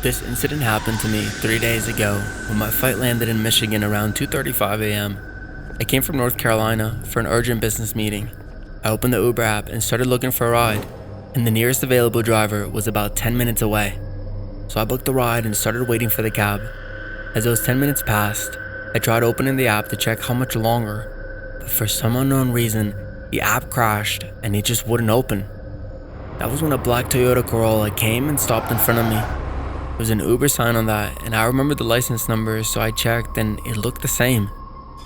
This incident happened to me 3 days ago when my flight landed in Michigan around 2:35 a.m. I came from North Carolina for an urgent business meeting. I opened the Uber app and started looking for a ride, and the nearest available driver was about 10 minutes away. So I booked the ride and started waiting for the cab. As those 10 minutes passed, I tried opening the app to check how much longer, but for some unknown reason, the app crashed and it just wouldn't open. That was when a black Toyota Corolla came and stopped in front of me. There was an Uber sign on that, and I remembered the license number, so I checked and it looked the same.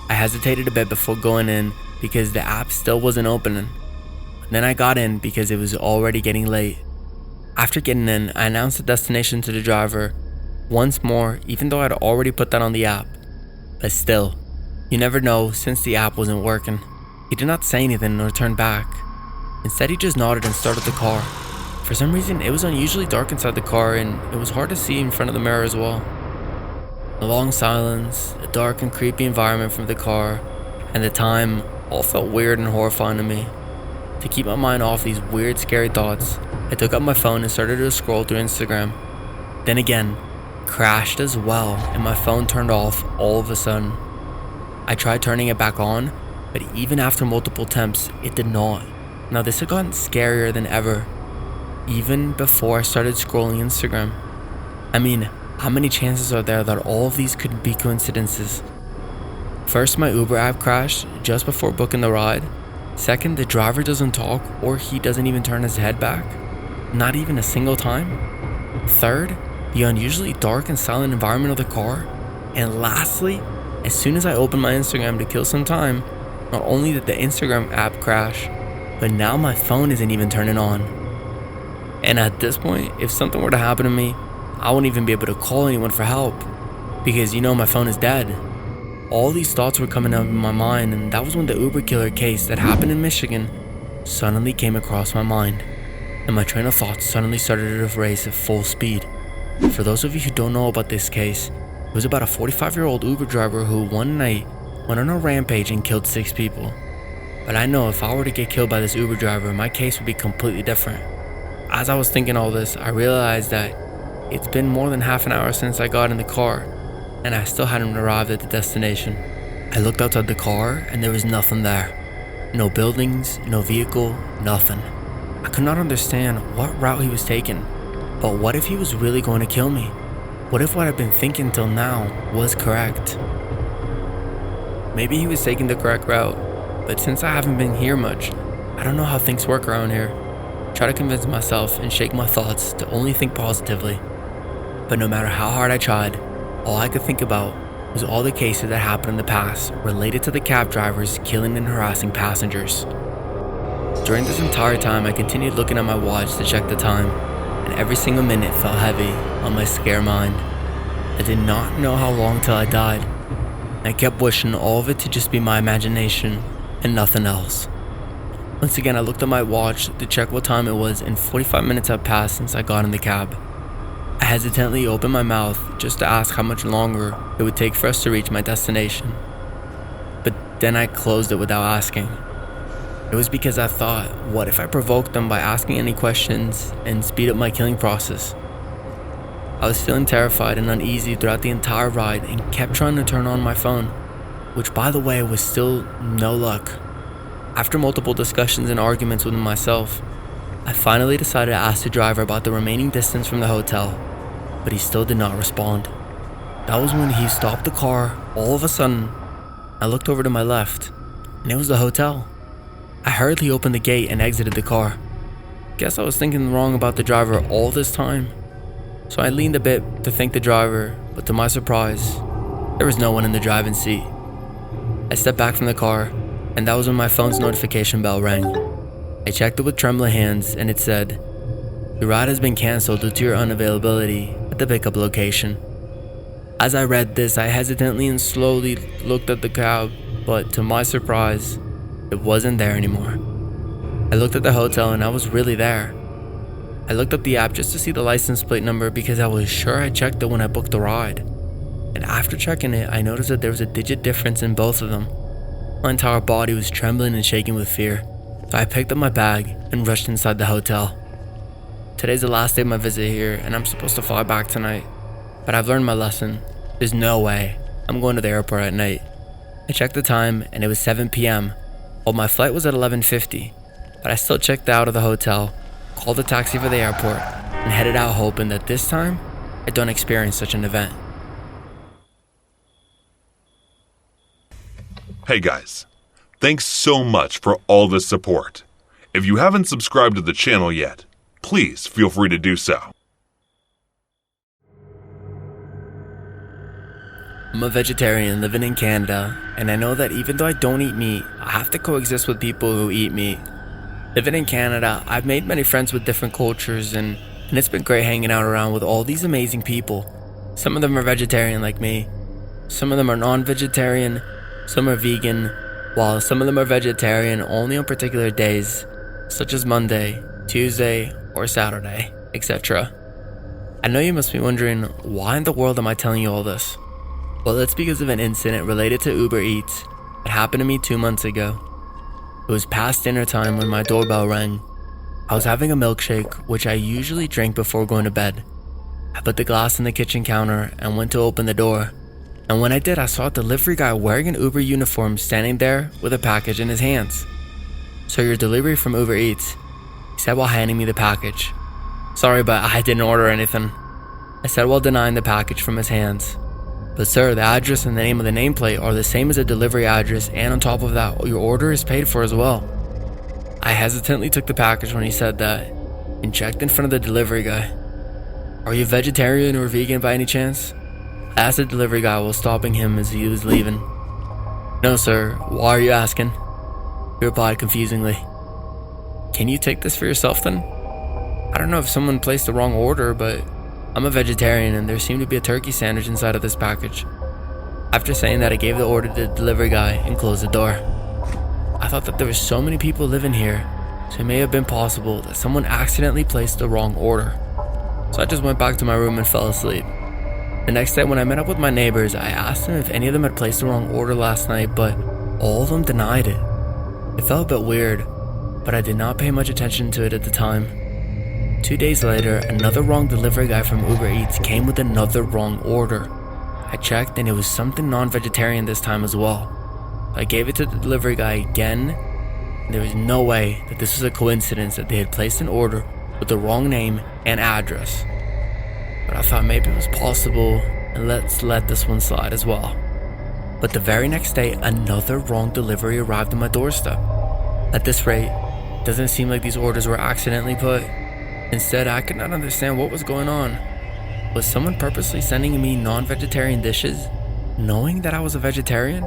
I hesitated a bit before going in because the app still wasn't opening. Then I got in because it was already getting late. After getting in, I announced the destination to the driver once more, even though I'd already put that on the app. But still, you never know since the app wasn't working. He did not say anything or turn back. Instead, he just nodded and started the car. For some reason, it was unusually dark inside the car and it was hard to see in front of the mirror as well. A long silence, a dark and creepy environment from the car, and the time all felt weird and horrifying to me. To keep my mind off these weird, scary thoughts, I took up my phone and started to scroll through Instagram. Then again, crashed as well, and my phone turned off all of a sudden. I tried turning it back on, but even after multiple attempts, it did not. Now this had gotten scarier than ever, even before I started scrolling Instagram. I mean, how many chances are there that all of these could be coincidences? First, my Uber app crashed just before booking the ride. Second, the driver doesn't talk or he doesn't even turn his head back. Not even a single time. Third, the unusually dark and silent environment of the car. And lastly, as soon as I opened my Instagram to kill some time, not only did the Instagram app crash, but now my phone isn't even turning on. And at this point, if something were to happen to me, I wouldn't even be able to call anyone for help, because my phone is dead. All these thoughts were coming up in my mind, and that was when the Uber killer case that happened in Michigan suddenly came across my mind, and my train of thoughts suddenly started to race at full speed. For those of you who don't know about this case, it was about a 45-year-old Uber driver who one night went on a rampage and killed 6 people. But I know if I were to get killed by this Uber driver, my case would be completely different. As I was thinking all this, I realized that it's been more than half an hour since I got in the car, and I still hadn't arrived at the destination. I looked outside the car and there was nothing there. No buildings, no vehicle, nothing. I could not understand what route he was taking. But what if he was really going to kill me? What if what I've been thinking till now was correct? Maybe he was taking the correct route, but since I haven't been here much, I don't know how things work around here. Try to convince myself and shake my thoughts to only think positively. But no matter how hard I tried, all I could think about was all the cases that happened in the past related to the cab drivers killing and harassing passengers. During this entire time, I continued looking at my watch to check the time, and every single minute felt heavy on my scared mind. I did not know how long till I died. I kept wishing all of it to just be my imagination and nothing else. Once again, I looked at my watch to check what time it was, and 45 minutes had passed since I got in the cab. I hesitantly opened my mouth just to ask how much longer it would take for us to reach my destination. But then I closed it without asking. It was because I thought, what if I provoked them by asking any questions and speed up my killing process? I was feeling terrified and uneasy throughout the entire ride and kept trying to turn on my phone, which by the way was still no luck. After multiple discussions and arguments with myself, I finally decided to ask the driver about the remaining distance from the hotel, but he still did not respond. That was when he stopped the car all of a sudden. I looked over to my left, and it was the hotel. I hurriedly opened the gate and exited the car. Guess I was thinking wrong about the driver all this time. So I leaned a bit to thank the driver, but to my surprise, there was no one in the driving seat. I stepped back from the car, and that was when my phone's notification bell rang. I checked it with trembling hands, and it said, "Your ride has been cancelled due to your unavailability at the pickup location." As I read this, I hesitantly and slowly looked at the cab, but to my surprise, it wasn't there anymore. I looked at the hotel and I was really there. I looked up the app just to see the license plate number because I was sure I checked it when I booked the ride. And after checking it, I noticed that there was a digit difference in both of them. My entire body was trembling and shaking with fear, so I picked up my bag and rushed inside the hotel. Today's the last day of my visit here, and I'm supposed to fly back tonight. But I've learned my lesson. There's no way I'm going to the airport at night. I checked the time, and it was 7 p.m. Well, my flight was at 11:50, but I still checked out of the hotel, called a taxi for the airport, and headed out hoping that this time, I don't experience such an event. Hey guys, thanks so much for all the support. If you haven't subscribed to the channel yet, please feel free to do so. I'm a vegetarian living in Canada, and I know that even though I don't eat meat, I have to coexist with people who eat meat. Living in Canada, I've made many friends with different cultures, and it's been great hanging out around with all these amazing people. Some of them are vegetarian like me, some of them are non-vegetarian, some are vegan, while some of them are vegetarian only on particular days, such as Monday, Tuesday, or Saturday, etc. I know you must be wondering, why in the world am I telling you all this? Well, it's because of an incident related to Uber Eats that happened to me 2 months ago. It was past dinner time when my doorbell rang. I was having a milkshake, which I usually drink before going to bed. I put the glass on the kitchen counter and went to open the door. And when I did, I saw a delivery guy wearing an Uber uniform standing there with a package in his hands. "So your delivery from Uber Eats," he said while handing me the package. "Sorry, but I didn't order anything," I said while denying the package from his hands. "But sir, the address and the name of the nameplate are the same as the delivery address, and on top of that, your order is paid for as well." I hesitantly took the package when he said that, and checked in front of the delivery guy. "Are you vegetarian or vegan by any chance?" I asked the delivery guy while stopping him as he was leaving. "No sir, why are you asking?" he replied confusingly. "Can you take this for yourself then? I don't know if someone placed the wrong order, but I'm a vegetarian and there seemed to be a turkey sandwich inside of this package." After saying that, I gave the order to the delivery guy and closed the door. I thought that there were so many people living here, so it may have been possible that someone accidentally placed the wrong order. So I just went back to my room and fell asleep. The next day when I met up with my neighbors, I asked them if any of them had placed the wrong order last night, but all of them denied it. It felt a bit weird, but I did not pay much attention to it at the time. 2 days later, another wrong delivery guy from Uber Eats came with another wrong order. I checked and it was something non-vegetarian this time as well. I gave it to the delivery guy again, and there was no way that this was a coincidence that they had placed an order with the wrong name and address. But I thought maybe it was possible, and let's let this one slide as well. But the very next day, another wrong delivery arrived on my doorstep. At this rate, it doesn't seem like these orders were accidentally put. Instead, I could not understand what was going on. Was someone purposely sending me non-vegetarian dishes, knowing that I was a vegetarian?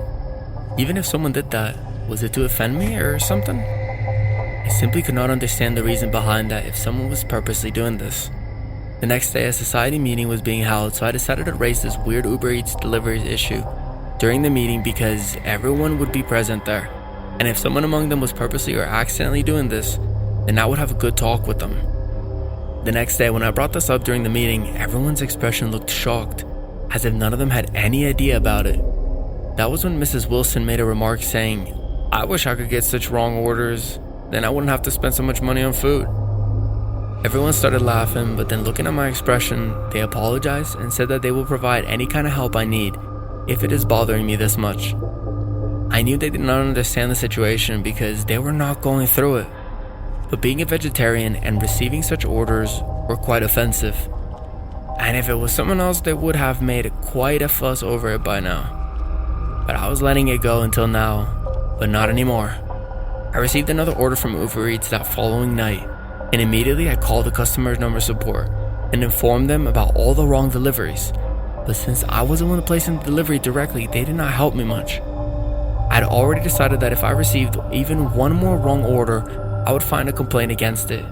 Even if someone did that, was it to offend me or something? I simply could not understand the reason behind that if someone was purposely doing this. The next day, a society meeting was being held, so I decided to raise this weird Uber Eats deliveries issue during the meeting because everyone would be present there. And if someone among them was purposely or accidentally doing this, then I would have a good talk with them. The next day, when I brought this up during the meeting, everyone's expression looked shocked, as if none of them had any idea about it. That was when Mrs. Wilson made a remark saying, "I wish I could get such wrong orders, then I wouldn't have to spend so much money on food." Everyone started laughing, but then looking at my expression, they apologized and said that they will provide any kind of help I need if it is bothering me this much. I knew they did not understand the situation because they were not going through it. But being a vegetarian and receiving such orders were quite offensive. And if it was someone else, they would have made quite a fuss over it by now. But I was letting it go until now, but not anymore. I received another order from Uber Eats that following night, and immediately I called the customer number support and informed them about all the wrong deliveries. But since I was the one placing the delivery directly, they did not help me much. I had already decided that if I received even one more wrong order, I would find a complaint against it.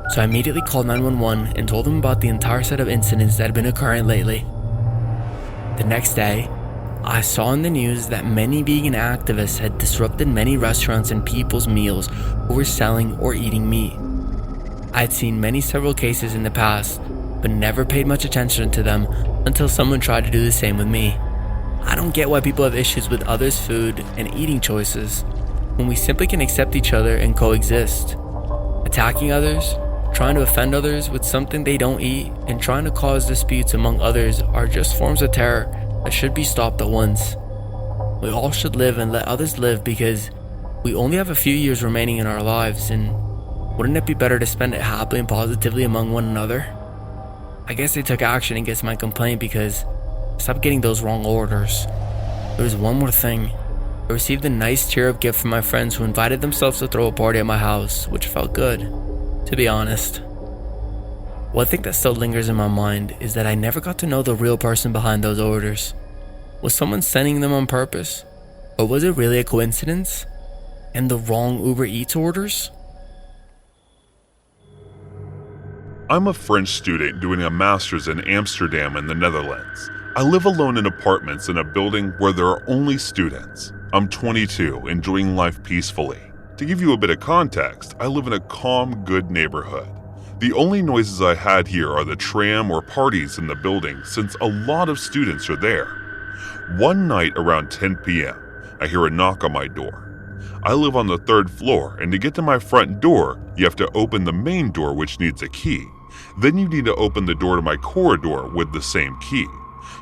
So I immediately called 911 and told them about the entire set of incidents that had been occurring lately. The next day, I saw in the news that many vegan activists had disrupted many restaurants and people's meals who were selling or eating meat. I had seen several cases in the past, but never paid much attention to them until someone tried to do the same with me. I don't get why people have issues with others' food and eating choices when we simply can accept each other and coexist. Attacking others Trying to offend others with something they don't eat and trying to cause disputes among others are just forms of terror that should be stopped at once. We all should live and let others live because we only have a few years remaining in our lives, and wouldn't it be better to spend it happily and positively among one another? I guess I took action against my complaint because I stopped getting those wrong orders. There was one more thing. I received a nice cheer-up gift from my friends who invited themselves to throw a party at my house, which felt good, to be honest. One thing that still lingers in my mind is that I never got to know the real person behind those orders. Was someone sending them on purpose? Or was it really a coincidence? And the wrong Uber Eats orders? I'm a French student doing a master's in Amsterdam in the Netherlands. I live alone in apartments in a building where there are only students. I'm 22, enjoying life peacefully. To give you a bit of context, I live in a calm, good neighborhood. The only noises I had here are the tram or parties in the building since a lot of students are there. One night around 10 p.m., I hear a knock on my door. I live on the 3rd floor, and to get to my front door, you have to open the main door, which needs a key. Then you need to open the door to my corridor with the same key.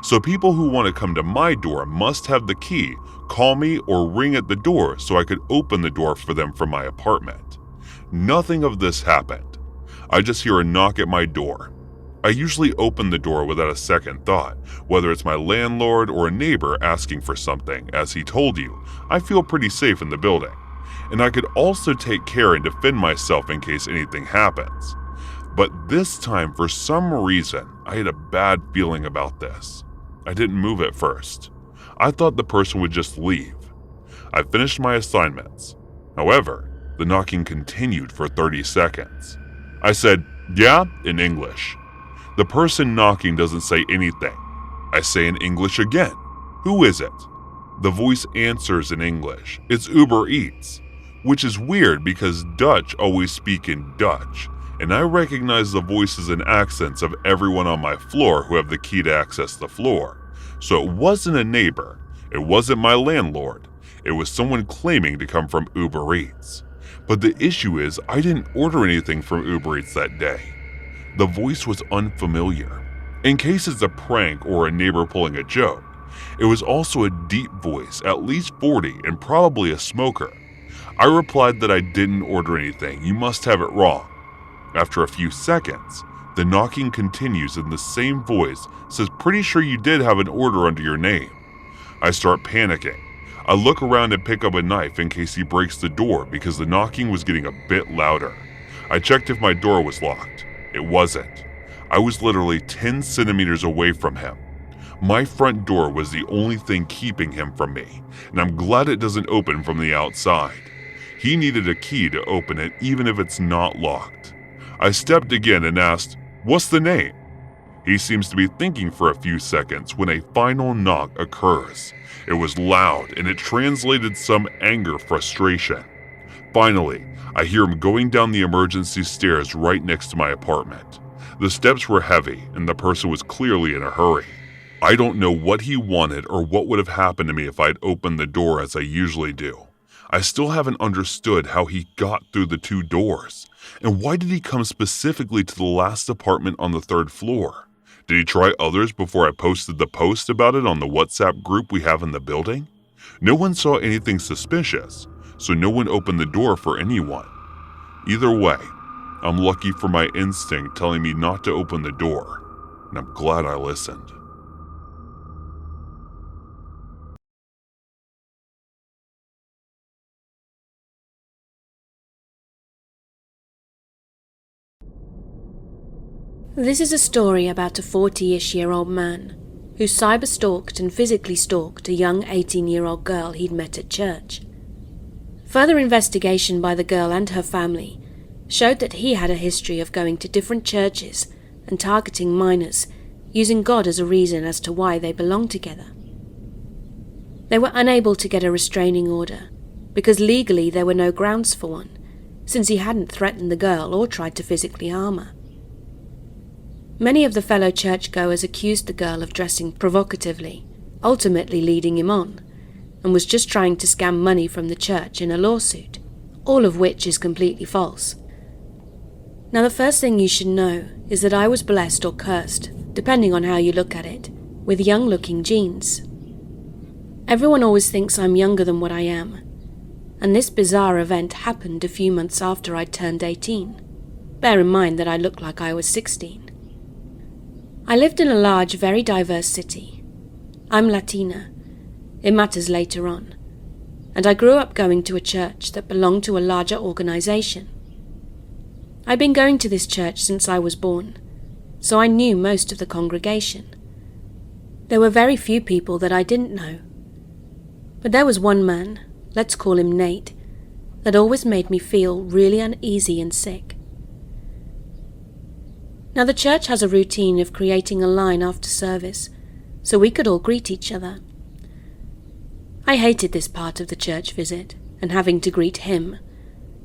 So people who want to come to my door must have the key, call me, or ring at the door so I could open the door for them from my apartment. Nothing of this happened. I just hear a knock at my door. I usually open the door without a second thought, whether it's my landlord or a neighbor asking for something. As he told you, I feel pretty safe in the building, and I could also take care and defend myself in case anything happens. But this time, for some reason, I had a bad feeling about this. I didn't move at first. I thought the person would just leave. I finished my assignments. However, the knocking continued for 30 seconds. I said, "Yeah," in English. The person knocking doesn't say anything. I say in English again, "Who is it?" The voice answers in English. It's Uber Eats, which is weird because Dutch always speak in Dutch, and I recognize the voices and accents of everyone on my floor who have the key to access the floor. So it wasn't a neighbor, it wasn't my landlord, it was someone claiming to come from Uber Eats. But the issue is I didn't order anything from Uber Eats that day. The voice was unfamiliar. In case it's a prank or a neighbor pulling a joke, it was also a deep voice, at least 40 and probably a smoker. I replied that I didn't order anything, you must have it wrong. After a few seconds, the knocking continues and the same voice says, "Pretty sure you did have an order under your name." I start panicking. I look around and pick up a knife in case he breaks the door because the knocking was getting a bit louder. I checked if my door was locked. It wasn't. I was literally 10 centimeters away from him. My front door was the only thing keeping him from me, and I'm glad it doesn't open from the outside. He needed a key to open it even if it's not locked. I stepped again and asked, "What's the name?" He seems to be thinking for a few seconds when a final knock occurs. It was loud and it translated some anger, frustration. Finally, I hear him going down the emergency stairs right next to my apartment. The steps were heavy and the person was clearly in a hurry. I don't know what he wanted or what would have happened to me if I'd opened the door as I usually do. I still haven't understood how he got through the 2 doors. And why did he come specifically to the last apartment on the 3rd floor? Did he try others before I posted the post about it on the WhatsApp group we have in the building? No one saw anything suspicious, so no one opened the door for anyone. Either way, I'm lucky for my instinct telling me not to open the door, and I'm glad I listened. This is a story about a 40-ish-year-old man who cyber-stalked and physically stalked a young 18-year-old girl he'd met at church. Further investigation by the girl and her family showed that he had a history of going to different churches and targeting minors, using God as a reason as to why they belonged together. They were unable to get a restraining order because legally there were no grounds for one, since he hadn't threatened the girl or tried to physically harm her. Many of the fellow churchgoers accused the girl of dressing provocatively, ultimately leading him on, and was just trying to scam money from the church in a lawsuit, all of which is completely false. Now, the first thing you should know is that I was blessed or cursed, depending on how you look at it, with young-looking genes. Everyone always thinks I'm younger than what I am, and this bizarre event happened a few months after I'd turned 18. Bear in mind that I looked like I was 16. I lived in a large, very diverse city. I'm Latina. It matters later on. And I grew up going to a church that belonged to a larger organization. I'd been going to this church since I was born, so I knew most of the congregation. There were very few people that I didn't know. But there was one man, let's call him Nate, that always made me feel really uneasy and sick. Now, the church has a routine of creating a line after service, so we could all greet each other. I hated this part of the church visit, and having to greet him,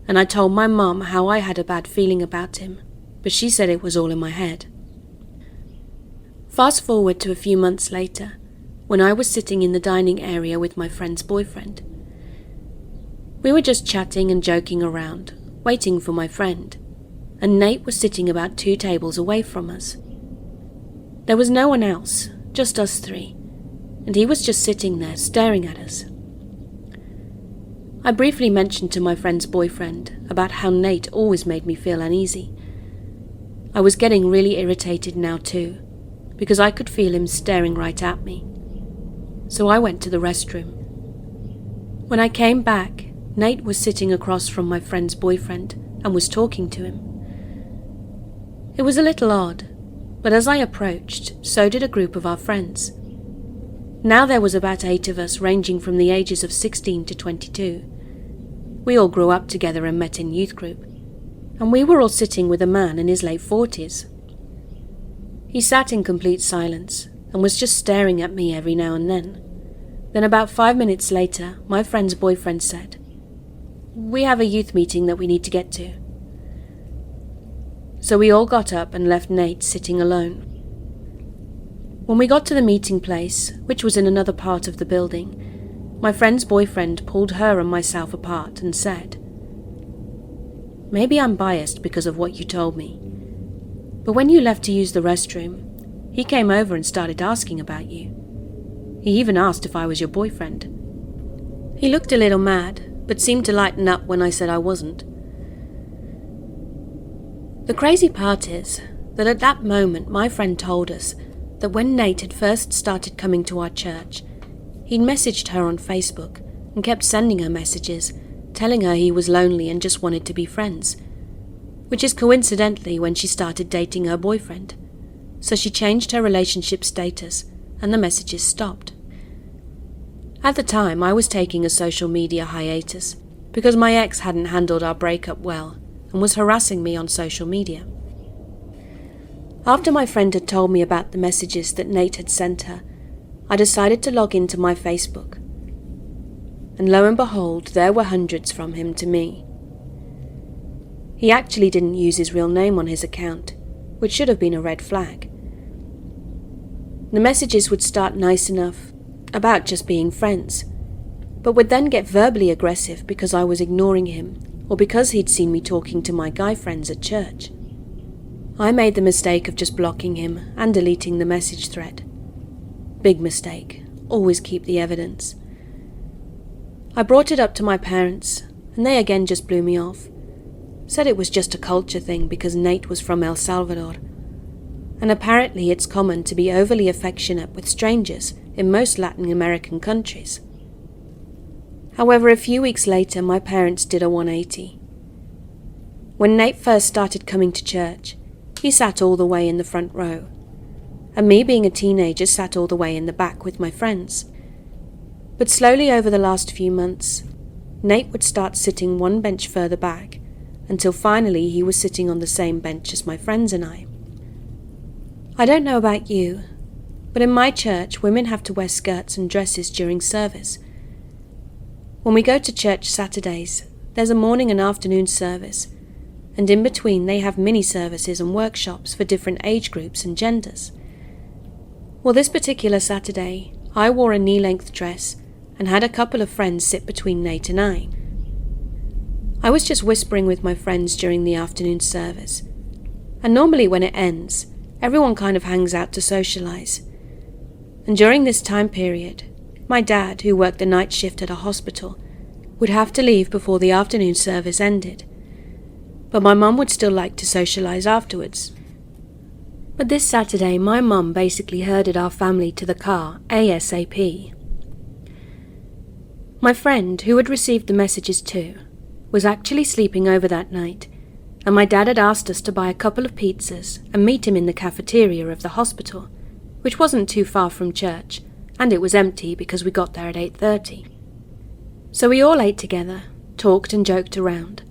and I told my mum how I had a bad feeling about him, but she said it was all in my head. Fast forward to a few months later, when I was sitting in the dining area with my friend's boyfriend. We were just chatting and joking around, waiting for my friend, and Nate was sitting about 2 tables away from us. There was no one else, just us 3, and he was just sitting there staring at us. I briefly mentioned to my friend's boyfriend about how Nate always made me feel uneasy. I was getting really irritated now too, because I could feel him staring right at me. So I went to the restroom. When I came back, Nate was sitting across from my friend's boyfriend and was talking to him. It was a little odd, but as I approached, so did a group of our friends. Now there was about 8 of us, ranging from the ages of 16 to 22. We all grew up together and met in youth group, and we were all sitting with a man in his late 40s. He sat in complete silence and was just staring at me every now and then. Then about 5 minutes later, my friend's boyfriend said, "We have a youth meeting that we need to get to." So we all got up and left Nate sitting alone. When we got to the meeting place, which was in another part of the building, my friend's boyfriend pulled her and myself apart and said, "Maybe I'm biased because of what you told me, but when you left to use the restroom, he came over and started asking about you. He even asked if I was your boyfriend. He looked a little mad, but seemed to lighten up when I said I wasn't." The crazy part is that at that moment my friend told us that when Nate had first started coming to our church, he'd messaged her on Facebook and kept sending her messages, telling her he was lonely and just wanted to be friends, which is coincidentally when she started dating her boyfriend. So she changed her relationship status and the messages stopped. At the time, I was taking a social media hiatus because my ex hadn't handled our breakup well and was harassing me on social media. After my friend had told me about the messages that Nate had sent her, I decided to log into my Facebook. And lo and behold, there were hundreds from him to me. He actually didn't use his real name on his account, which should have been a red flag. The messages would start nice enough, about just being friends, but would then get verbally aggressive because I was ignoring him, or because he'd seen me talking to my guy friends at church. I made the mistake of just blocking him and deleting the message thread. Big mistake. Always keep the evidence. I brought it up to my parents, and they again just blew me off. Said it was just a culture thing because Nate was from El Salvador, and apparently it's common to be overly affectionate with strangers in most Latin American countries. However, a few weeks later, my parents did a 180. When Nate first started coming to church, he sat all the way in the front row, and me being a teenager sat all the way in the back with my friends. But slowly over the last few months, Nate would start sitting one bench further back, until finally he was sitting on the same bench as my friends and I. I don't know about you, but in my church women have to wear skirts and dresses during service. When we go to church Saturdays, there's a morning and afternoon service, and in between they have mini-services and workshops for different age groups and genders. Well, this particular Saturday, I wore a knee-length dress and had a couple of friends sit between Nate and I. I was just whispering with my friends during the afternoon service, and normally when it ends, everyone kind of hangs out to socialise. And during this time period, my dad, who worked the night shift at a hospital, would have to leave before the afternoon service ended. But my mum would still like to socialise afterwards. But this Saturday, my mum basically herded our family to the car ASAP. My friend, who had received the messages too, was actually sleeping over that night, and my dad had asked us to buy a couple of pizzas and meet him in the cafeteria of the hospital, which wasn't too far from church, and it was empty because we got there at 8:30. So we all ate together, talked and joked around,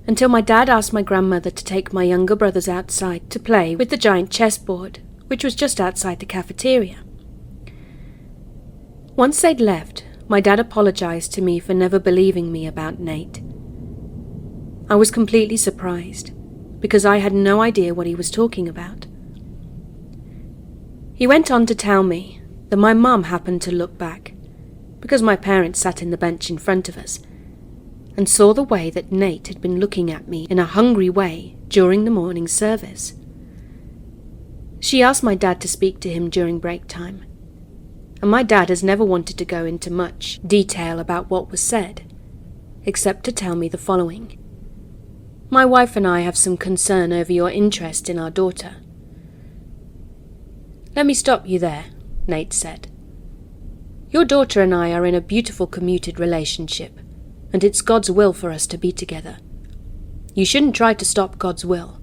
until my dad asked my grandmother to take my younger brothers outside to play with the giant chessboard, which was just outside the cafeteria. Once they'd left, my dad apologised to me for never believing me about Nate. I was completely surprised, because I had no idea what he was talking about. He went on to tell me that my mum happened to look back, because my parents sat in the bench in front of us, and saw the way that Nate had been looking at me in a hungry way during the morning service. She asked my dad to speak to him during break time, and my dad has never wanted to go into much detail about what was said, except to tell me the following. My wife and I have some concern over your interest in our daughter. Let me stop you there, Nate said. Your daughter and I are in a beautiful commuted relationship, and it's God's will for us to be together. You shouldn't try to stop God's will.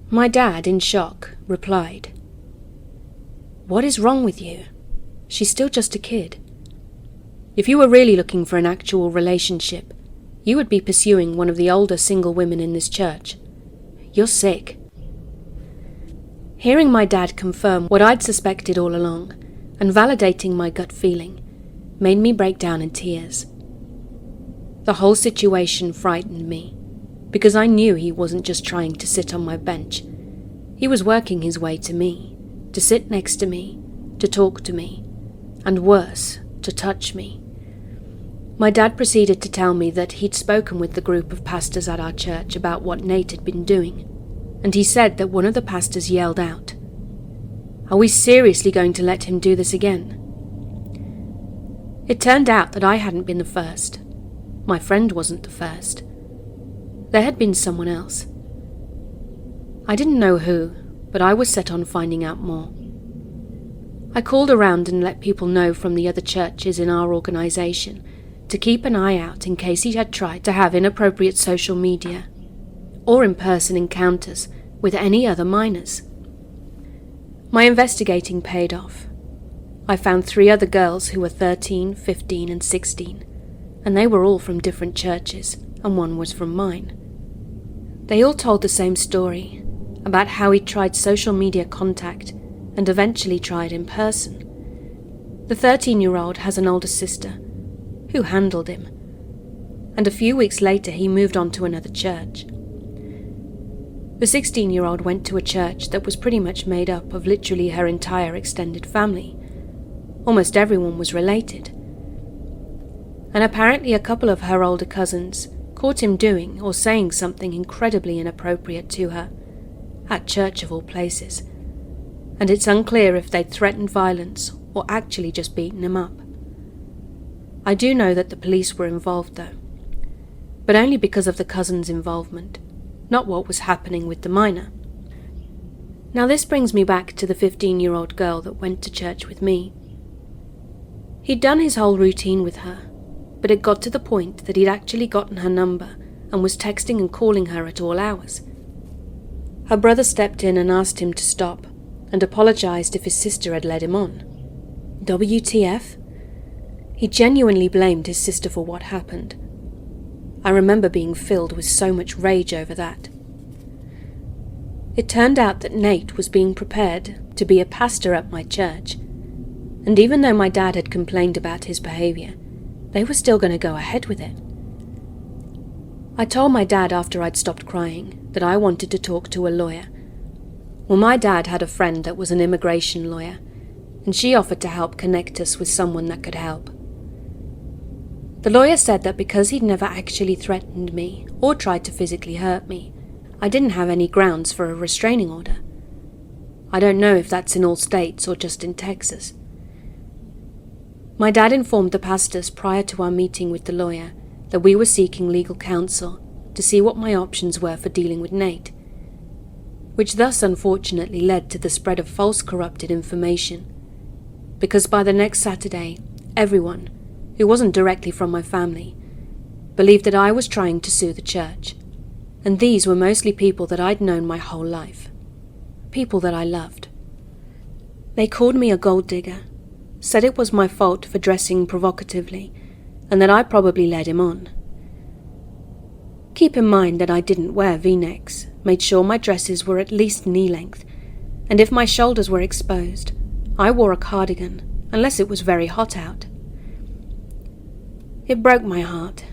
My dad, in shock, replied, What is wrong with you? She's still just a kid. If you were really looking for an actual relationship, you would be pursuing one of the older single women in this church. You're sick. Hearing my dad confirm what I'd suspected all along, and validating my gut feeling, made me break down in tears. The whole situation frightened me, because I knew he wasn't just trying to sit on my bench. He was working his way to me, to sit next to me, to talk to me, and worse, to touch me. My dad proceeded to tell me that he'd spoken with the group of pastors at our church about what Nate had been doing, and he said that one of the pastors yelled out, Are we seriously going to let him do this again? It turned out that I hadn't been the first. My friend wasn't the first. There had been someone else. I didn't know who, but I was set on finding out more. I called around and let people know from the other churches in our organisation to keep an eye out in case he had tried to have inappropriate social media or in-person encounters with any other minors. My investigating paid off. I found 3 other girls who were 13, 15 and 16, and they were all from different churches, and one was from mine. They all told the same story, about how he tried social media contact and eventually tried in person. The 13-year-old has an older sister, who handled him, and a few weeks later he moved on to another church. The 16-year-old went to a church that was pretty much made up of literally her entire extended family. Almost everyone was related. And apparently a couple of her older cousins caught him doing or saying something incredibly inappropriate to her, at church of all places, and it's unclear if they'd threatened violence or actually just beaten him up. I do know that the police were involved though, but only because of the cousin's involvement, not what was happening with the minor. Now this brings me back to the 15-year-old girl that went to church with me. He'd done his whole routine with her, but it got to the point that he'd actually gotten her number and was texting and calling her at all hours. Her brother stepped in and asked him to stop, and apologised if his sister had led him on. WTF? He genuinely blamed his sister for what happened. I remember being filled with so much rage over that. It turned out that Nate was being prepared to be a pastor at my church, and even though my dad had complained about his behaviour, they were still going to go ahead with it. I told my dad after I'd stopped crying that I wanted to talk to a lawyer. Well, my dad had a friend that was an immigration lawyer, and she offered to help connect us with someone that could help. The lawyer said that because he'd never actually threatened me or tried to physically hurt me, I didn't have any grounds for a restraining order. I don't know if that's in all states or just in Texas. My dad informed the pastors prior to our meeting with the lawyer that we were seeking legal counsel to see what my options were for dealing with Nate, which thus unfortunately led to the spread of false corrupted information, because by the next Saturday, everyone, who wasn't directly from my family, believed that I was trying to sue the church, and these were mostly people that I'd known my whole life, people that I loved. They called me a gold digger, said it was my fault for dressing provocatively, and that I probably led him on. Keep in mind that I didn't wear V-necks, made sure my dresses were at least knee-length, and if my shoulders were exposed, I wore a cardigan, unless it was very hot out. It broke my heart,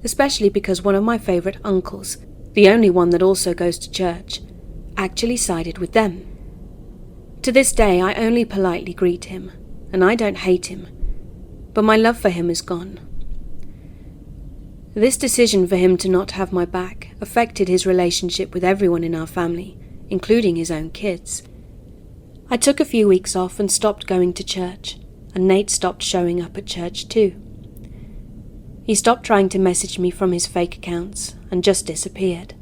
especially because one of my favourite uncles, the only one that also goes to church, actually sided with them. To this day, I only politely greet him, and I don't hate him, but my love for him is gone. This decision for him to not have my back affected his relationship with everyone in our family, including his own kids. I took a few weeks off and stopped going to church, and Nate stopped showing up at church too. He stopped trying to message me from his fake accounts and just disappeared.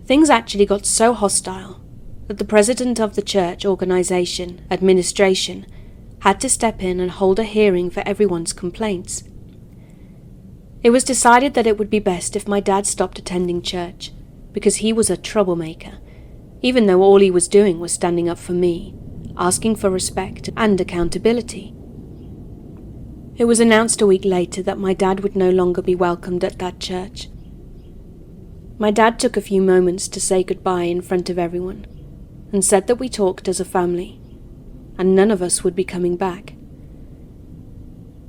Things actually got so hostile that the president of the church organization administration had to step in and hold a hearing for everyone's complaints. It was decided that it would be best if my dad stopped attending church, because he was a troublemaker, even though all he was doing was standing up for me, asking for respect and accountability. It was announced a week later that my dad would no longer be welcomed at that church. My dad took a few moments to say goodbye in front of everyone, and said that we talked as a family, and none of us would be coming back.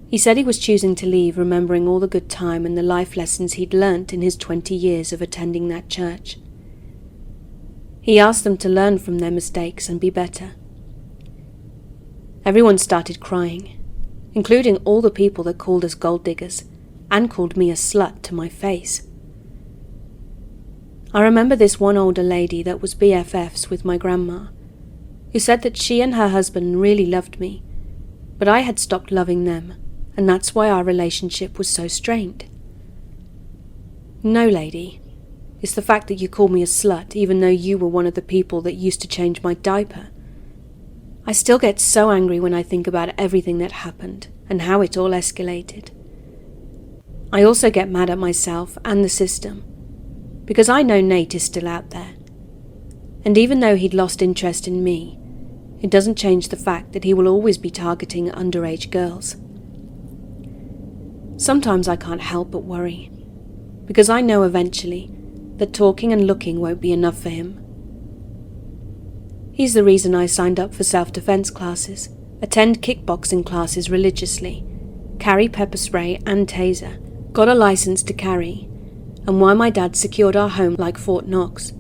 He said he was choosing to leave, remembering all the good time and the life lessons he'd learnt in his 20 years of attending that church. He asked them to learn from their mistakes and be better. Everyone started crying, including all the people that called us gold diggers and called me a slut to my face. I remember this one older lady that was BFFs with my grandma, who said that she and her husband really loved me, but I had stopped loving them, and that's why our relationship was so strained. No, lady, it's the fact that you called me a slut even though you were one of the people that used to change my diaper. I still get so angry when I think about everything that happened and how it all escalated. I also get mad at myself and the system, because I know Nate is still out there. And even though he'd lost interest in me, it doesn't change the fact that he will always be targeting underage girls. Sometimes I can't help but worry, because I know eventually that talking and looking won't be enough for him. He's the reason I signed up for self-defense classes, attend kickboxing classes religiously, carry pepper spray and taser, got a license to carry, and why my dad secured our home like Fort Knox.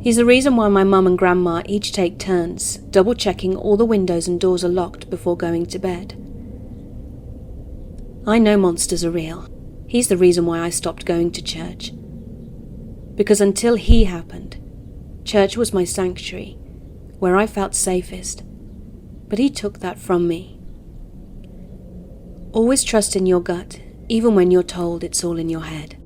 He's the reason why my mum and grandma each take turns, double-checking all the windows and doors are locked before going to bed. I know monsters are real. He's the reason why I stopped going to church. Because until he happened, church was my sanctuary, where I felt safest. But he took that from me. Always trust in your gut, even when you're told it's all in your head.